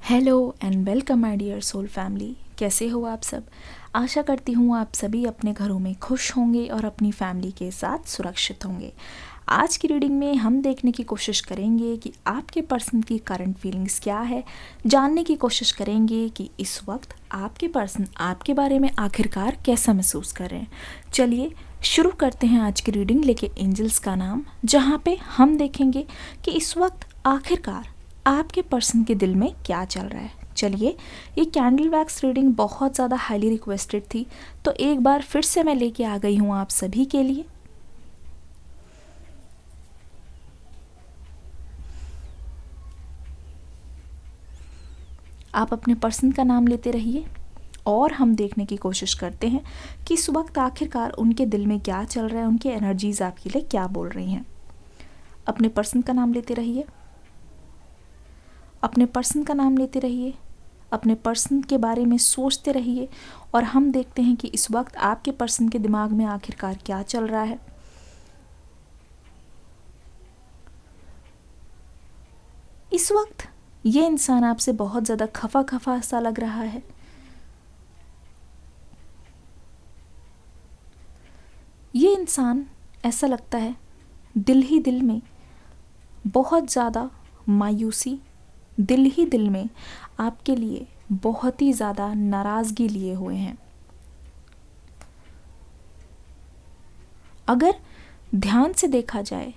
Hello and welcome my dear soul family. कैसे हो आप सब। आशा करती हूँ आप सभी अपने घरों में खुश होंगे और अपनी फैमिली के साथ सुरक्षित होंगे। आज की रीडिंग में हम देखने की कोशिश करेंगे कि आपके पर्सन की करंट फीलिंग्स क्या है। जानने की कोशिश करेंगे कि इस वक्त आपके पर्सन आपके बारे में आखिरकार कैसा महसूस कर रहे हैं। चलिए शुरू करते हैं आज की रीडिंग लेके एंजल्स का नाम, जहाँ पे हम देखेंगे कि इस वक्त आखिरकार आपके पर्सन के दिल में क्या चल रहा है। चलिए, ये कैंडल वैक्स रीडिंग बहुत ज़्यादा हाईली रिक्वेस्टेड थी, तो एक बार फिर से मैं लेके आ गई हूँ आप सभी के लिए। आप अपने पर्सन का नाम लेते रहिए और हम देखने की कोशिश करते हैं कि इस वक्त आखिरकार उनके दिल में क्या चल रहा है, उनके एनर्जीज आपके लिए क्या बोल रही हैं। अपने पर्सन का नाम लेते रहिए, अपने पर्सन का नाम लेते रहिए, अपने पर्सन के बारे में सोचते रहिए और हम देखते हैं कि इस वक्त आपके पर्सन के दिमाग में आखिरकार क्या चल रहा है। इस वक्त ये इंसान आपसे बहुत ज़्यादा खफा खफा सा लग रहा है। ये इंसान ऐसा लगता है दिल ही दिल में बहुत ज़्यादा मायूसी, दिल ही दिल में आपके लिए बहुत ही ज़्यादा नाराज़गी लिए हुए हैं। अगर ध्यान से देखा जाए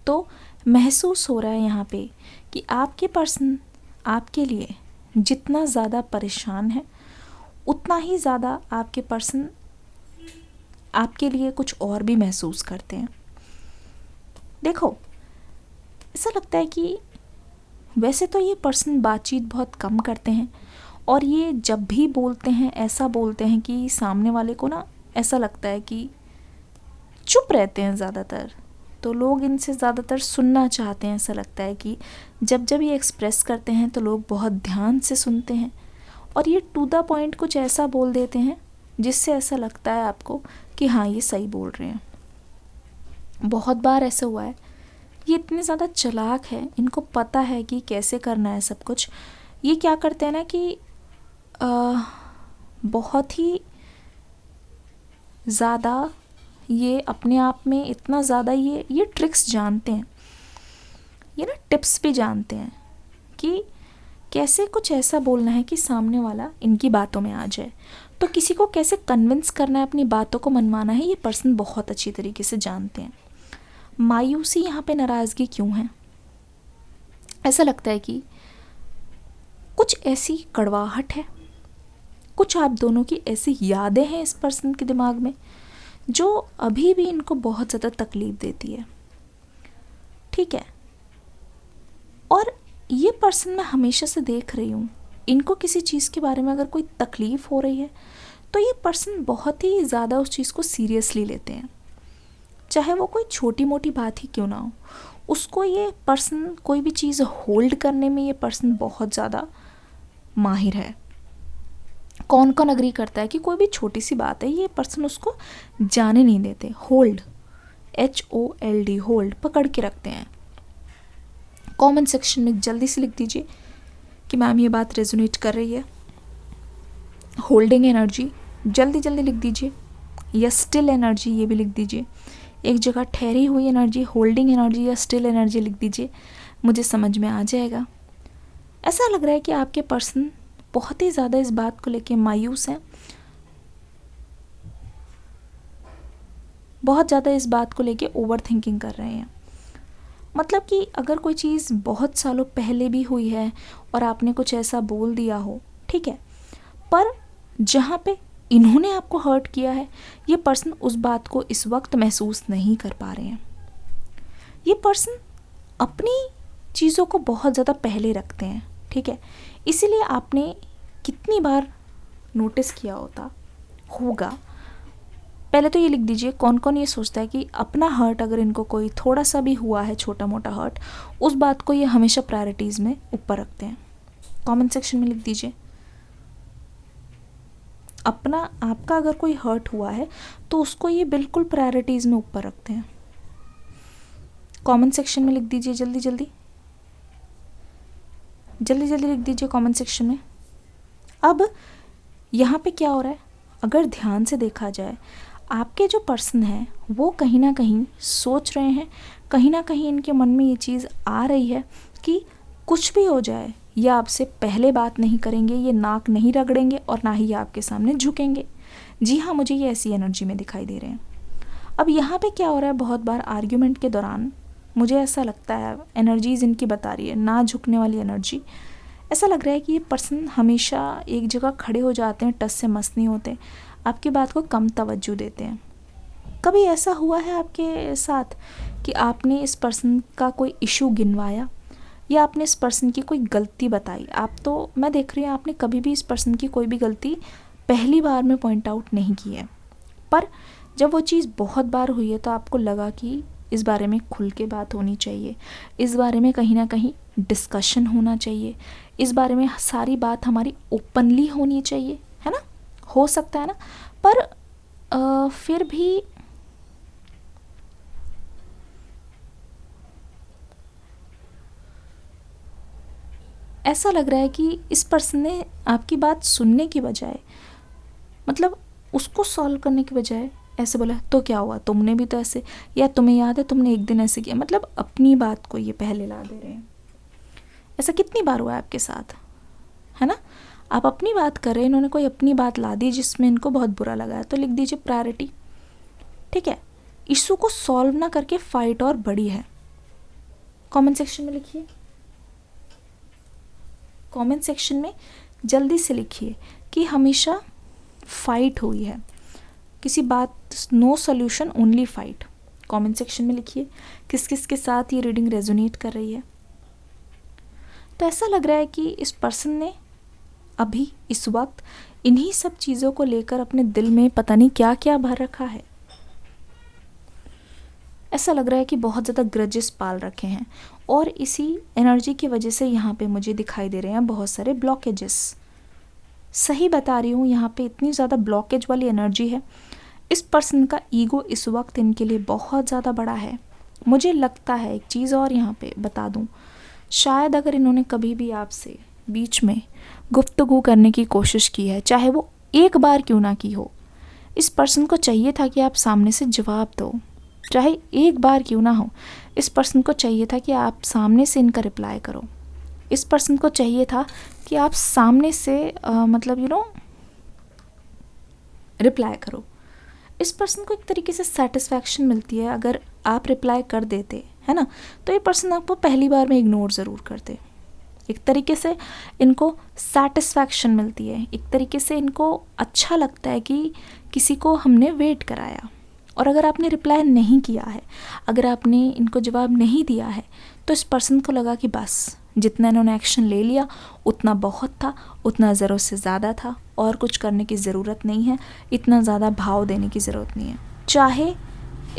तो महसूस हो रहा है यहाँ पे कि आपके पर्सन आपके लिए जितना ज़्यादा परेशान है, उतना ही ज़्यादा आपके पर्सन आपके लिए कुछ और भी महसूस करते हैं। देखो, ऐसा लगता है कि वैसे तो ये पर्सन बातचीत बहुत कम करते हैं और ये जब भी बोलते हैं ऐसा बोलते हैं कि सामने वाले को ना ऐसा लगता है कि चुप रहते हैं ज़्यादातर, तो लोग इनसे ज़्यादातर सुनना चाहते हैं। ऐसा लगता है कि जब जब ये एक्सप्रेस करते हैं तो लोग बहुत ध्यान से सुनते हैं और ये टू द पॉइंट कुछ ऐसा बोल देते हैं जिससे ऐसा लगता है आपको कि हाँ, ये सही बोल रहे हैं। बहुत बार ऐसा हुआ है। ये इतने ज़्यादा चालाक है, इनको पता है कि कैसे करना है सब कुछ। ये क्या करते हैं ना कि बहुत ही ज़्यादा ये अपने आप में इतना ज़्यादा ये ट्रिक्स जानते हैं, ये ना टिप्स भी जानते हैं कि कैसे कुछ ऐसा बोलना है कि सामने वाला इनकी बातों में आ जाए। तो किसी को कैसे कन्विंस करना है, अपनी बातों को मनवाना है, ये पर्सन बहुत अच्छी तरीके से जानते हैं। मायूसी यहाँ पे नाराज़गी क्यों है? ऐसा लगता है कि कुछ ऐसी कड़वाहट है, कुछ आप दोनों की ऐसी यादें हैं इस पर्सन के दिमाग में जो अभी भी इनको बहुत ज़्यादा तकलीफ़ देती है। ठीक है, और ये पर्सन मैं हमेशा से देख रही हूँ, इनको किसी चीज़ के बारे में अगर कोई तकलीफ़ हो रही है तो ये पर्सन बहुत ही ज़्यादा उस चीज़ को सीरियसली लेते हैं, चाहे वो कोई छोटी मोटी बात ही क्यों ना हो। उसको ये पर्सन कोई भी चीज़ होल्ड करने में ये पर्सन बहुत ज़्यादा माहिर है। कौन कौन अग्री करता है कि कोई भी छोटी सी बात है ये पर्सन उसको जाने नहीं देते। होल्ड, HOLD, होल्ड, पकड़ के रखते हैं। कमेंट सेक्शन में जल्दी से लिख दीजिए कि मैम ये बात रेजोनेट कर रही है। होल्डिंग एनर्जी जल्दी जल्दी लिख दीजिए, या स्टिल एनर्जी ये भी लिख दीजिए। एक जगह ठहरी हुई एनर्जी, होल्डिंग एनर्जी या स्टिल एनर्जी लिख दीजिए, मुझे समझ में आ जाएगा। ऐसा लग रहा है कि आपके पर्सन बहुत ही ज़्यादा इस बात को लेके मायूस हैं, बहुत ज़्यादा इस बात को लेके ओवर थिंकिंग कर रहे हैं। मतलब कि अगर कोई चीज़ बहुत सालों पहले भी हुई है और आपने कुछ ऐसा बोल दिया हो, ठीक है, पर जहाँ पे इन्होंने आपको हर्ट किया है ये पर्सन उस बात को इस वक्त महसूस नहीं कर पा रहे हैं। ये पर्सन अपनी चीज़ों को बहुत ज़्यादा पहले रखते हैं, ठीक है। इसीलिए आपने कितनी बार नोटिस किया होगा। पहले तो ये लिख दीजिए कौन कौन ये सोचता है कि अपना हर्ट अगर इनको कोई थोड़ा सा भी हुआ है, छोटा मोटा हर्ट, उस बात को ये हमेशा प्रायोरिटीज़ में ऊपर रखते हैं। कमेंट सेक्शन में लिख दीजिए आपका अगर कोई हर्ट हुआ है तो उसको ये बिल्कुल प्रायोरिटीज़ में ऊपर रखते हैं। कमेंट सेक्शन में लिख दीजिए जल्दी जल्दी। जल्दी जल्दी लिख दीजिए कमेंट सेक्शन में। अब यहाँ पे क्या हो रहा है, अगर ध्यान से देखा जाए, आपके जो पर्सन है वो कहीं ना कहीं सोच रहे हैं, कहीं ना कहीं इनके मन में ये चीज़ आ रही है कि कुछ भी हो जाए ये आपसे पहले बात नहीं करेंगे, ये नाक नहीं रगड़ेंगे और ना ही ये आपके सामने झुकेंगे। जी हाँ, मुझे ये ऐसी एनर्जी में दिखाई दे रहे हैं। अब यहाँ पे क्या हो रहा है, बहुत बार आर्ग्यूमेंट के दौरान मुझे ऐसा लगता है, एनर्जीज इनकी बता रही है ना झुकने वाली एनर्जी। ऐसा लग रहा है कि ये पर्सन हमेशा एक जगह खड़े हो जाते हैं, टस से मस नहीं होते, आपकी बात को कम तवज्जो देते हैं। कभी ऐसा हुआ है आपके साथ कि आपने इस पर्सन का कोई इशू गिनवाया या आपने इस पर्सन की कोई गलती बताई? आप तो, मैं देख रही हूँ आपने कभी भी इस पर्सन की कोई भी गलती पहली बार में पॉइंट आउट नहीं की है, पर जब वो चीज़ बहुत बार हुई है तो आपको लगा कि इस बारे में खुल के बात होनी चाहिए, इस बारे में कहीं ना कहीं डिस्कशन होना चाहिए, इस बारे में सारी बात हमारी ओपनली होनी चाहिए, है ना? हो सकता है ना, पर फिर भी ऐसा लग रहा है कि इस पर्सन ने आपकी बात सुनने की बजाय, मतलब उसको सॉल्व करने की बजाय ऐसे बोला, तो क्या हुआ, तुमने भी तो ऐसे, या तुम्हें याद है तुमने एक दिन ऐसे किया, मतलब अपनी बात को ये पहले ला दे रहे हैं। ऐसा कितनी बार हुआ है आपके साथ, है ना? आप अपनी बात कर रहे हैं, इन्होंने कोई अपनी बात ला दी जिसमें इनको बहुत बुरा लगा है, तो लिख दीजिए प्रायोरिटी। ठीक है, इशू को सॉल्व ना करके फाइट और बड़ी है। कमेंट सेक्शन में लिखिए, कमेंट सेक्शन में जल्दी से लिखिए कि हमेशा फाइट हुई है, किसी बात, no solution only fight. Comment section में लिखिए किस किस के साथ ये रीडिंग रेजोनेट कर रही है। तो ऐसा लग रहा है कि इस पर्सन ने अभी इस वक्त इन्हीं सब चीज़ों को लेकर अपने दिल में पता नहीं क्या क्या भर रखा है। ऐसा लग रहा है कि बहुत ज़्यादा ग्रजेस पाल रखे हैं और इसी एनर्जी की वजह से यहाँ पे मुझे दिखाई दे रहे हैं बहुत सारे ब्लॉकेजेस। सही बता रही हूँ, यहाँ पे इतनी ज़्यादा ब्लॉकेज वाली एनर्जी है। इस पर्सन का ईगो इस वक्त इनके लिए बहुत ज़्यादा बड़ा है। मुझे लगता है एक चीज़ और यहाँ पे बता दूँ, शायद अगर इन्होंने कभी भी आपसे बीच में गुफ्तगू करने की कोशिश की है, चाहे वो एक बार क्यों ना की हो, इस पर्सन को चाहिए था कि आप सामने से जवाब दो, चाहे एक बार क्यों ना हो। इस पर्सन को चाहिए था कि आप सामने से इनका रिप्लाई करो। इस पर्सन को चाहिए था कि आप सामने से मतलब रिप्लाई करो। इस पर्सन को एक तरीके से सेटिस्फैक्शन मिलती है अगर आप रिप्लाई कर देते, है ना? तो ये पर्सन आपको पहली बार में इग्नोर ज़रूर करते। एक तरीके से इनको सेटिस्फैक्शन मिलती है, एक तरीके से इनको अच्छा लगता है कि किसी को हमने वेट कराया। और अगर आपने रिप्लाई नहीं किया है, अगर आपने इनको जवाब नहीं दिया है, तो इस पर्सन को लगा कि बस जितना इन्होंने एक्शन ले लिया उतना बहुत था, उतना ज़रूरत से ज़्यादा था, और कुछ करने की ज़रूरत नहीं है, इतना ज़्यादा भाव देने की ज़रूरत नहीं है। चाहे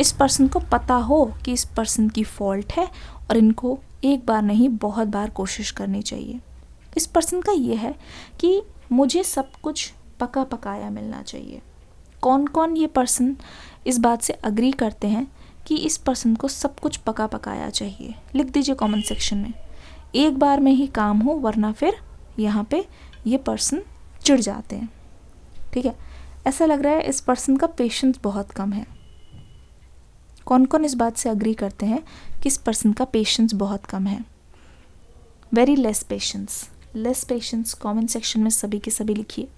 इस पर्सन को पता हो कि इस पर्सन की फॉल्ट है और इनको एक बार नहीं बहुत बार कोशिश करनी चाहिए। इस पर्सन का ये है कि मुझे सब कुछ पका पकाया मिलना चाहिए। कौन कौन ये पर्सन इस बात से अग्री करते हैं कि इस पर्सन को सब कुछ पका पकाया चाहिए? लिख दीजिए कमेंट सेक्शन में। एक बार में ही काम हो, वरना फिर यहाँ पे ये पर्सन चिढ़ जाते हैं। ठीक है, ऐसा लग रहा है इस पर्सन का पेशेंस बहुत कम है। कौन कौन इस बात से अग्री करते हैं कि इस पर्सन का पेशेंस बहुत कम है? Very less patience. Comment section में सभी के सभी लिखिए।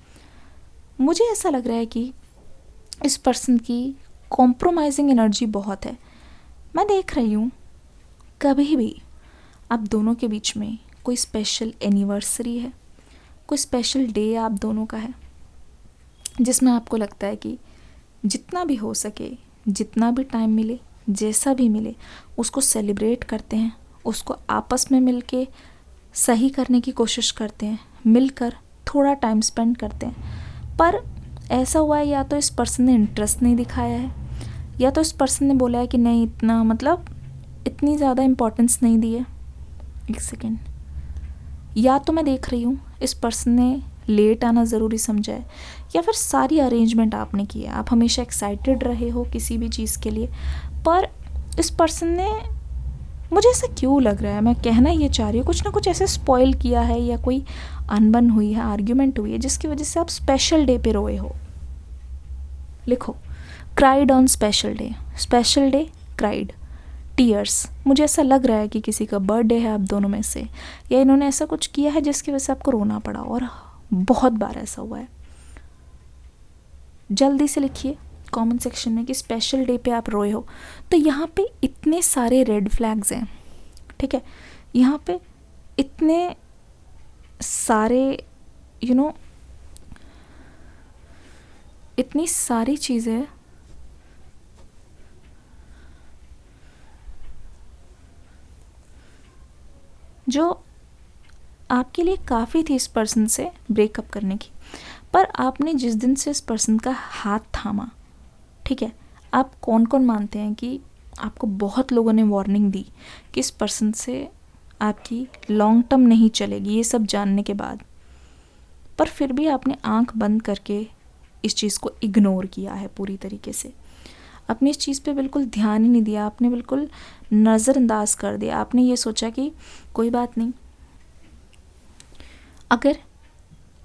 मुझे ऐसा लग रहा है कि इस पर्सन की कॉम्प्रोमाइजिंग एनर्जी बहुत है। मैं देख रही हूँ कभी भी आप दोनों के बीच में कोई स्पेशल एनिवर्सरी है, कोई स्पेशल डे आप दोनों का है, जिसमें आपको लगता है कि जितना भी हो सके, जितना भी टाइम मिले, जैसा भी मिले, उसको सेलिब्रेट करते हैं, उसको आपस में मिलके सही करने की कोशिश करते हैं, मिलकर थोड़ा टाइम स्पेंड करते हैं। पर ऐसा हुआ है या तो इस पर्सन ने इंटरेस्ट नहीं दिखाया है, या तो इस पर्सन ने बोला है कि नहीं, इतना मतलब इतनी ज़्यादा इम्पोर्टेंस नहीं दी है। एक सेकेंड, या तो मैं देख रही हूँ इस पर्सन ने लेट आना ज़रूरी समझा है, या फिर सारी अरेंजमेंट आपने की है, आप हमेशा एक्साइटेड रहे हो किसी भी चीज़ के लिए, पर इस पर्सन ने मुझे ऐसा क्यों लग रहा है, मैं कहना ये चाह रही हूँ कुछ ना कुछ ऐसे स्पॉइल किया है या कोई अनबन हुई है, आर्ग्यूमेंट हुई है जिसकी वजह से आप स्पेशल डे पे रोए हो। लिखो, cried on special day cried, tears. मुझे ऐसा लग रहा है कि किसी का बर्थडे है आप दोनों में से, या इन्होंने ऐसा कुछ किया है जिसकी वजह से आपको रोना पड़ा, और बहुत बार ऐसा हुआ है। जल्दी से लिखिए कमेंट सेक्शन में कि स्पेशल डे पे आप रोए हो। तो यहाँ पे इतने सारे रेड फ्लैग्स हैं, ठीक है, यहाँ पे इतने सारे इतनी सारी चीज़ें जो आपके लिए काफ़ी थी इस पर्सन से ब्रेकअप करने की, पर आपने जिस दिन से इस पर्सन का हाथ थामा, ठीक है, आप कौन कौन मानते हैं कि आपको बहुत लोगों ने वार्निंग दी कि इस पर्सन से आपकी लॉन्ग टर्म नहीं चलेगी, ये सब जानने के बाद, पर फिर भी आपने आंख बंद करके इस चीज़ को इग्नोर किया है पूरी तरीके से। आपने इस चीज़ पे बिल्कुल ध्यान ही नहीं दिया, आपने बिल्कुल नज़रअंदाज कर दिया। आपने ये सोचा कि कोई बात नहीं, अगर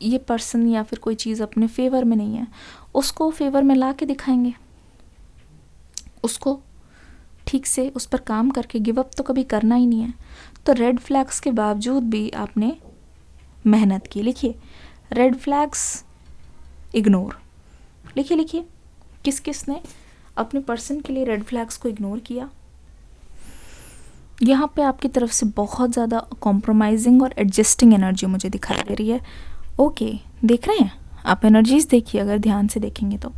ये पर्सन या फिर कोई चीज़ अपने फेवर में नहीं है, उसको फेवर में ला के दिखाएंगे, उसको ठीक से उस पर काम करके गिव अप तो कभी करना ही नहीं है। तो रेड फ्लैग्स के बावजूद भी आपने मेहनत की। लिखिए, रेड फ्लैग्स इग्नोर। लिखिए किस किस ने अपने पर्सन के लिए रेड फ्लैग्स को इग्नोर किया। यहाँ पे आपकी तरफ से बहुत ज़्यादा कॉम्प्रोमाइजिंग और एडजस्टिंग एनर्जी मुझे दिखाई दे रही है। ओके, देख रहे हैं आप, एनर्जीज देखिए अगर ध्यान से देखेंगे तो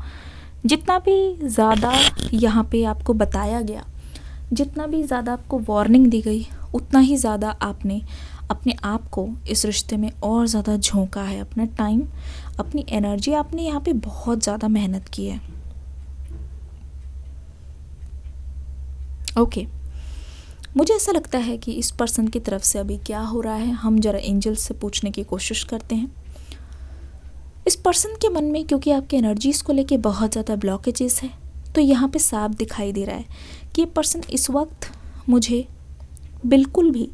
जितना भी ज़्यादा यहाँ पे आपको बताया गया, जितना भी ज़्यादा आपको वार्निंग दी गई, उतना ही ज़्यादा आपने अपने आप को इस रिश्ते में और ज़्यादा झोंका है। अपना टाइम, अपनी एनर्जी, आपने यहाँ पे बहुत ज़्यादा मेहनत की है। ओके, मुझे ऐसा लगता है कि इस पर्सन की तरफ से अभी क्या हो रहा है, हम ज़रा एंजल से पूछने की कोशिश करते हैं। इस पर्सन के मन में क्योंकि आपके एनर्जीज़ को लेके बहुत ज़्यादा ब्लॉकेजेस है, तो यहाँ पे साफ दिखाई दे रहा है कि ये पर्सन इस वक्त मुझे बिल्कुल भी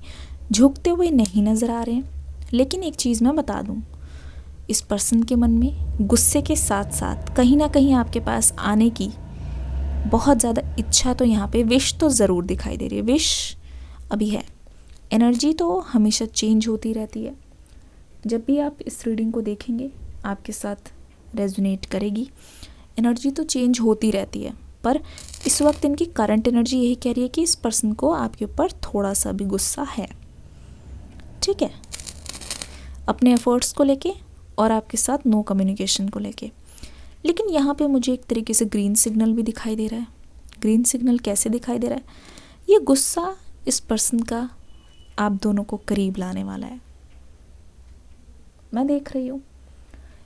झुकते हुए नहीं नज़र आ रहे हैं। लेकिन एक चीज़ मैं बता दूँ, इस पर्सन के मन में गुस्से के साथ साथ कहीं ना कहीं आपके पास आने की बहुत ज़्यादा इच्छा, तो यहाँ पे विश तो ज़रूर दिखाई दे रही है। विश अभी है, एनर्जी तो हमेशा चेंज होती रहती है। जब भी आप इस रीडिंग को देखेंगे आपके साथ रेजोनेट करेगी। एनर्जी तो चेंज होती रहती है, पर इस वक्त इनकी करंट एनर्जी यही कह रही है कि इस पर्सन को आपके ऊपर थोड़ा सा भी गुस्सा है, ठीक है, अपने एफर्ट्स को लेके और आपके साथ नो कम्युनिकेशन को लेके। लेकिन यहाँ पे मुझे एक तरीके से ग्रीन सिग्नल भी दिखाई दे रहा है। ग्रीन सिग्नल कैसे दिखाई दे रहा है? ये गुस्सा इस पर्सन का आप दोनों को करीब लाने वाला है। मैं देख रही हूँ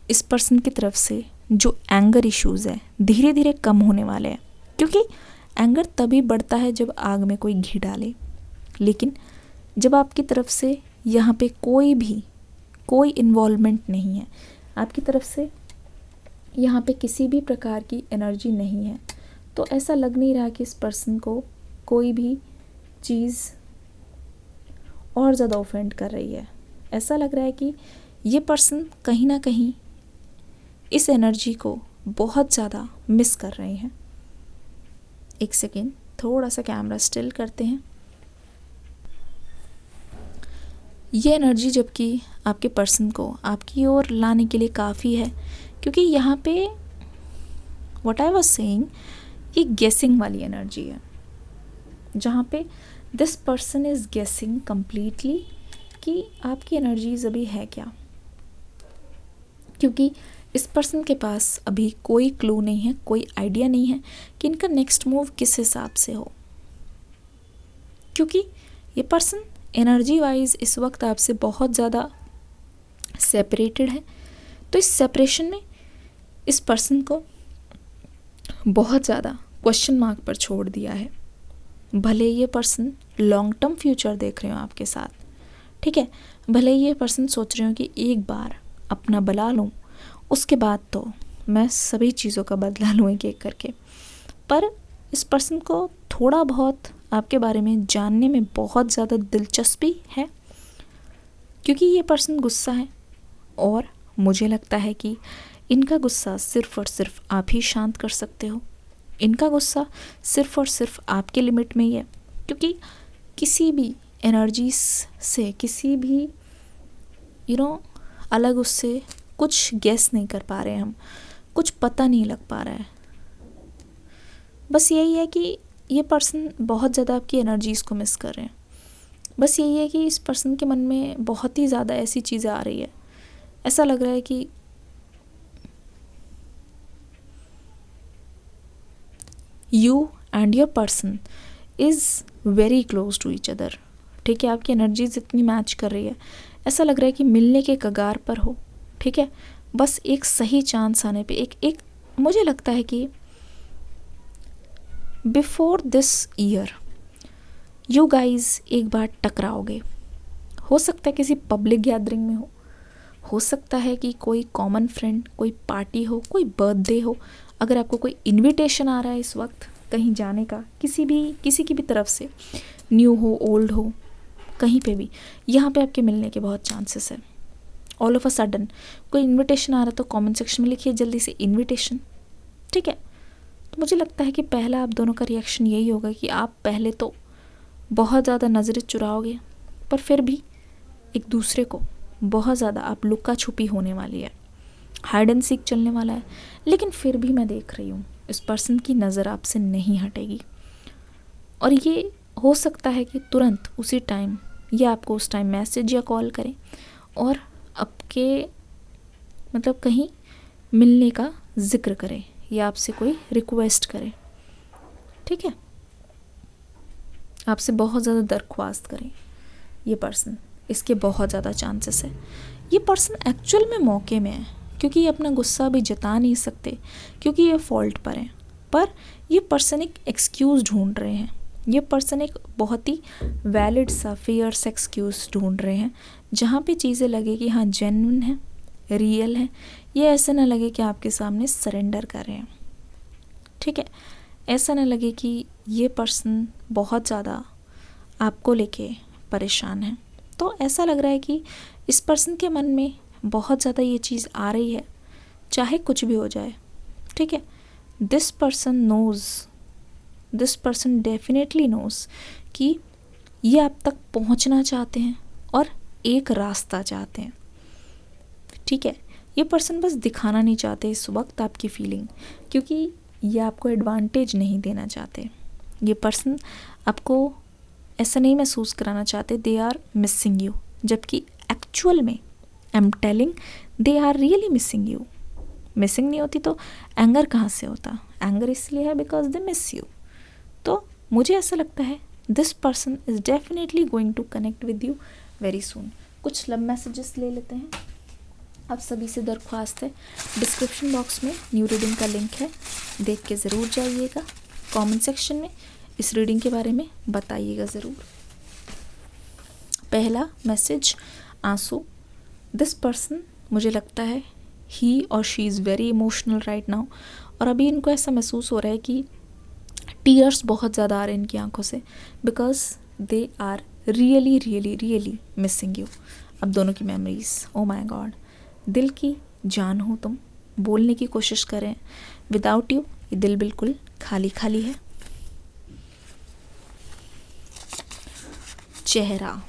इस पर्सन की तरफ से जो एंगर इश्यूज़ है धीरे धीरे कम होने वाले हैं, क्योंकि एंगर तभी बढ़ता है जब आग में कोई घी डाले। लेकिन जब आपकी तरफ से यहाँ पे कोई इन्वॉल्वमेंट नहीं है, आपकी तरफ से यहाँ पे किसी भी प्रकार की एनर्जी नहीं है, तो ऐसा लग नहीं रहा कि इस पर्सन को कोई भी चीज़ और ज़्यादा ऑफेंड कर रही है। ऐसा लग रहा है कि ये पर्सन कहीं ना कहीं इस एनर्जी को बहुत ज़्यादा मिस कर रहे हैं। एक सेकेंड, थोड़ा सा कैमरा स्टिल करते हैं। ये एनर्जी जबकि आपके पर्सन को आपकी ओर लाने के लिए काफ़ी है, क्योंकि यहाँ पे व्हाट आई वाज सेइंग, ये गेसिंग वाली एनर्जी है, जहाँ पे दिस पर्सन इज़ गेसिंग कम्प्लीटली कि आपकी एनर्जीज अभी है क्या, क्योंकि इस पर्सन के पास अभी कोई क्लू नहीं है, कोई आइडिया नहीं है कि इनका नेक्स्ट मूव किस हिसाब से हो, क्योंकि ये पर्सन एनर्जी वाइज इस वक्त आपसे बहुत ज़्यादा सेपरेटेड है। तो इस सेपरेशन में इस पर्सन को बहुत ज़्यादा क्वेश्चन मार्क पर छोड़ दिया है। भले ये पर्सन लॉन्ग टर्म फ्यूचर देख रहे हो आपके साथ, ठीक है, भले ये पर्सन सोच रहे हो कि एक बार अपना बला लूँ, उसके बाद तो मैं सभी चीज़ों का बदला लूँ एक एक करके, पर इस पर्सन को थोड़ा बहुत आपके बारे में जानने में बहुत ज़्यादा दिलचस्पी है, क्योंकि ये पर्सन गुस्सा है और मुझे लगता है कि इनका गुस्सा सिर्फ़ और सिर्फ आप ही शांत कर सकते हो। इनका गुस्सा सिर्फ़ और सिर्फ आपके लिमिट में ही है, क्योंकि किसी भी एनर्जीज से, किसी भी अलग उससे कुछ गेस नहीं कर पा रहे हैं हम, कुछ पता नहीं लग पा रहा है। बस यही है कि ये पर्सन बहुत ज़्यादा आपकी एनर्जीज़ को मिस कर रहे हैं। बस यही है कि इस पर्सन के मन में बहुत ही ज़्यादा ऐसी चीज़ें आ रही है, ऐसा लग रहा है कि you and your person is very close to each other. ठीक है, आपकी एनर्जीज इतनी मैच कर रही है, ऐसा लग रहा है कि मिलने के कगार पर हो। ठीक है, बस एक सही चांस आने पे एक मुझे लगता है कि before this year you guys एक बार टकराओगे। हो सकता है किसी पब्लिक गैदरिंग में हो सकता है कि कोई कॉमन फ्रेंड, कोई पार्टी हो, कोई बर्थडे हो। अगर आपको कोई इनविटेशन आ रहा है इस वक्त कहीं जाने का, किसी की भी तरफ से, न्यू हो, ओल्ड हो, कहीं पे भी, यहाँ पे आपके मिलने के बहुत चांसेस है। ऑल ऑफ अ सडन कोई इनविटेशन आ रहा है तो कमेंट सेक्शन में लिखिए जल्दी से इनविटेशन। ठीक है, तो मुझे लगता है कि पहला आप दोनों का रिएक्शन यही होगा कि आप पहले तो बहुत ज़्यादा नज़रें चुराओगे, पर फिर भी एक दूसरे को बहुत ज़्यादा आप लुका छुपी होने वाली है, हाइड एंड सीक चलने वाला है। लेकिन फिर भी मैं देख रही हूँ इस पर्सन की नज़र आपसे नहीं हटेगी, और ये हो सकता है कि तुरंत उसी टाइम या आपको उस टाइम मैसेज या कॉल करें और आपके कहीं मिलने का जिक्र करें या आपसे कोई रिक्वेस्ट करे। ठीक है, आपसे बहुत ज़्यादा दरख्वास्त करें ये पर्सन, इसके बहुत ज़्यादा चांसेस है। ये पर्सन एक्चुअल में मौके में है, क्योंकि ये अपना गुस्सा भी जता नहीं सकते, क्योंकि ये फॉल्ट पर हैं। पर ये पर्सन एक एक्सक्यूज़ ढूंढ रहे हैं, ये पर्सन एक बहुत ही वैलिड सा फेयर सा एक्सक्यूज़ ढूंढ रहे हैं, जहाँ पे चीज़ें लगे कि हाँ जेन्युइन है, रियल है। ये ऐसा ना लगे कि आपके सामने सरेंडर कर रहे हैं। ठीक है, ऐसा ना लगे कि ये पर्सन बहुत ज़्यादा आपको लेके परेशान है। तो ऐसा लग रहा है कि इस पर्सन के मन में बहुत ज़्यादा ये चीज़ आ रही है, चाहे कुछ भी हो जाए। ठीक है, this person knows, this person definitely knows कि ये आप तक पहुंचना चाहते हैं और एक रास्ता चाहते हैं। ठीक है, ये पर्सन बस दिखाना नहीं चाहते इस वक्त आपकी फीलिंग, क्योंकि ये आपको एडवांटेज नहीं देना चाहते। ये पर्सन आपको ऐसा नहीं महसूस कराना चाहते दे आर मिसिंग यू, जबकि एक्चुअल में I am telling they are really missing you. Missing नहीं होती तो एंगर कहाँ से होता? एंगर इसलिए है बिकॉज दे मिस यू। तो मुझे ऐसा लगता है this person is definitely going to connect with you very soon. कुछ लव मैसेजेस ले लेते हैं। आप सभी से दरख्वास्त है, डिस्क्रिप्शन बॉक्स में न्यू रीडिंग का लिंक है, देख के ज़रूर जाइएगा। कमेंट सेक्शन में इस रीडिंग के बारे में बताइएगा ज़रूर। पहला मैसेज, आंसू। दिस पर्सन, मुझे लगता है ही और she is very emotional right now, और अभी इनको ऐसा महसूस हो रहा है कि टीयर्स बहुत ज़्यादा आ रहे हैं इनकी आंखों से, because they are really really really missing you. अब दोनों की मेमोरीज, ओ माई गॉड, दिल की जान हो तुम, बोलने की कोशिश करें, विदाउट यू ये दिल बिल्कुल खाली खाली है। चेहरा,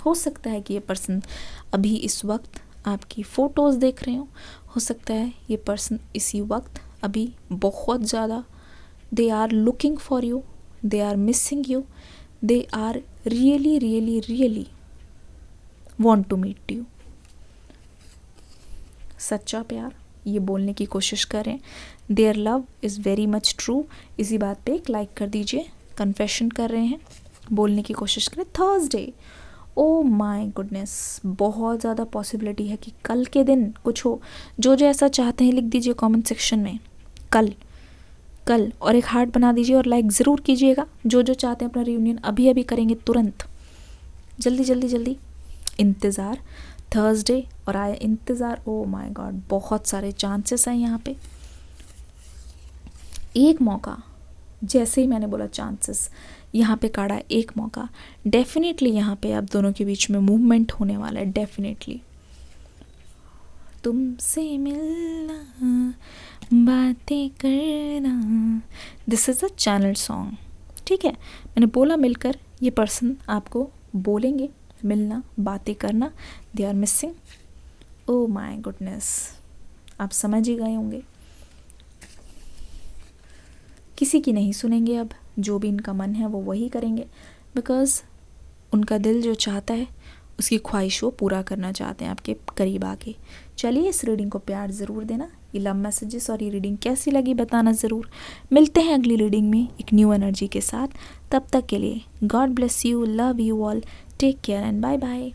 हो सकता है कि ये पर्सन अभी इस वक्त आपकी फ़ोटोज़ देख रहे हो सकता है ये पर्सन इसी वक्त अभी बहुत ज़्यादा they are looking for you, they are missing you, they are really really really want to meet you. सच्चा प्यार, ये बोलने की कोशिश करें, their love is very much true. इसी बात पे एक लाइक कर दीजिए। कन्फेशन कर रहे हैं, बोलने की कोशिश करें। थर्सडे, ओ माय गुडनेस, बहुत ज़्यादा पॉसिबिलिटी है कि कल के दिन कुछ हो। जो जो ऐसा चाहते हैं लिख दीजिए कमेंट सेक्शन में, कल कल, और एक हार्ट बना दीजिए और लाइक ज़रूर कीजिएगा। जो जो चाहते हैं अपना रियूनियन अभी अभी करेंगे तुरंत, जल्दी जल्दी जल्दी। इंतज़ार, थर्सडे और आया इंतज़ार, ओ माय गॉड, बहुत सारे चांसेस हैं यहाँ पे। एक मौका, जैसे ही मैंने बोला चांसेस, यहाँ पे कार्ड आया एक मौका। डेफिनेटली यहाँ पे आप दोनों के बीच में मूवमेंट होने वाला है, डेफिनेटली। तुमसे मिलना, बातें करना, this is a channel song, ठीक है। मैंने बोला मिलकर, ये पर्सन आपको बोलेंगे मिलना, बातें करना, they are missing. Oh my goodness, आप समझ ही गए होंगे। किसी की नहीं सुनेंगे अब, जो भी इनका मन है वो वही करेंगे, बिकॉज़ उनका दिल जो चाहता है उसकी ख्वाहिश वो पूरा करना चाहते हैं आपके करीब आके। चलिए, इस रीडिंग को प्यार ज़रूर देना। ये लव मैसेजेस और ये रीडिंग कैसी लगी बताना ज़रूर। मिलते हैं अगली रीडिंग में एक न्यू एनर्जी के साथ। तब तक के लिए God bless you, love you all, take care and bye bye.